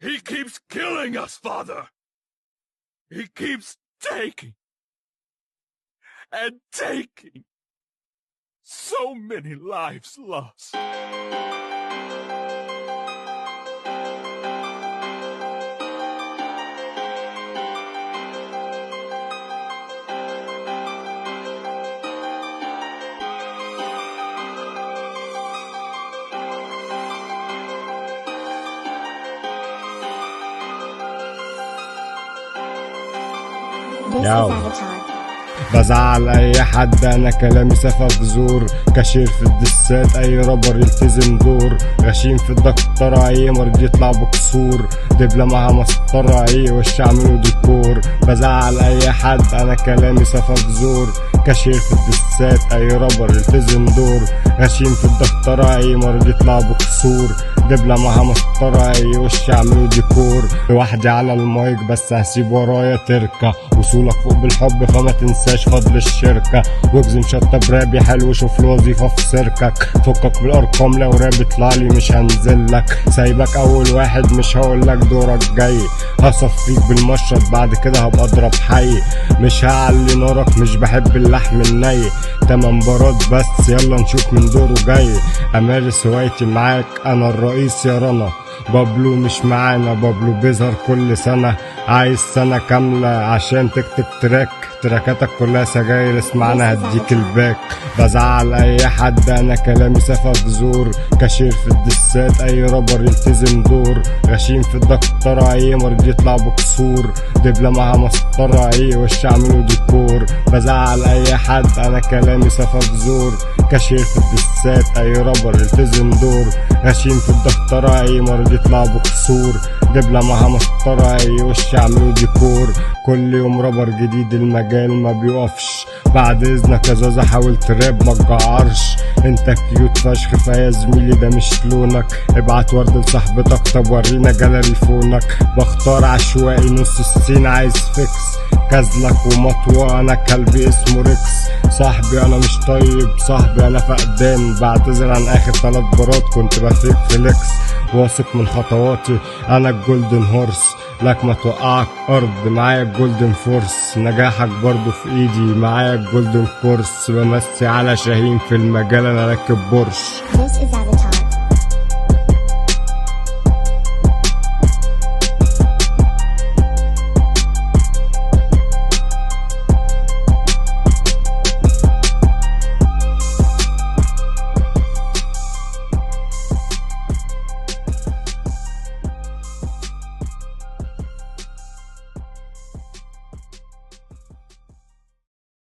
He keeps killing us, Father. He keeps taking and taking. So many lives lost. This Yo. is Avatar. بزعل اي حد، انا كلامي سفك زور. كاشير في الدسات، اي رابر يلتزم دور. غشيم في الدكتورة، اي مرض يطلع بكسور. دبلة معها مسطرة، اي وش عامله ديكور. بزعل اي حد، انا كلامي سفك زور. كاشير في الدسات، اي رابر يلتزم دور. غشيم في الدكتورة، اي مرض يطلع بكسور. دبلة معها مسطرة، اي وش عامله ديكور. لوحدي على المايك بس هسيب ورايا تركة. وصولك فوق بالحب فما تنساش فضل الشركة. واجزم شطة برابي حلو، شوف له وظيفة في سيركك. فكك بالارقام، لو راب يطلعلي مش هنزلك. سايبك اول واحد، مش هقولك دورك جاي. هصفيك بالمشرط، بعد كده هبقى اضرب حي. مش هعلي نارك، مش بحب اللحم الني. 8 بارات بس، يلا نشوف من دوره جاي. امارس هوايتي معاك، انا الرئيس يا رنا. بابلو مش معانا، بابلو بيظهر كل سنة. عايز سنة كاملة عشان تكتب تراكاتك كلها سجاير، اسمعنا هديك الباك. بزعل اي حد، انا كلامي سفك زور. كاشير في الدسات، اي رابر يلتزم دور. غشيم في الدكتورة، اي مرض يطلع بكسور. دبلة معها مسطرة، اي وش عامله ديكور. بزعل اي حد، انا كلامي سفك زور. كاشير في الدسات، اي رابر يلتزم دور. غشيم في الدكتورة، اي مرض يطلع بكسور. دبلة معها مسطرة، اي وش عامله ديكور. كل يوم رابر جديد، المجال ما بيقفش. بعد اذنك يا زازا حاول تراب ما تجعرش. انت كيوت فشخ فيا زميلي، ده مش لونك. ابعت ورد لصاحبتك، طب ورينا جاليري فونك. بختار عشوائي، نص السين عايز فيكس. كازلك ومطوة، انا كلبي اسمه ريكس. صاحبي انا مش طيب، صاحبي انا فقدان. بعتذر عن اخر 3 برات، كنت بفيك فليكس. واثق من خطواتي، انا الجولدن هورس. لك ما توقعك ارض، معايا الجولدن فورس. نجاحك برضو في ايدي، معايا الجولدن كورس. بمسي على شاهين في المجال، انا راكب بورش. This is Avatar.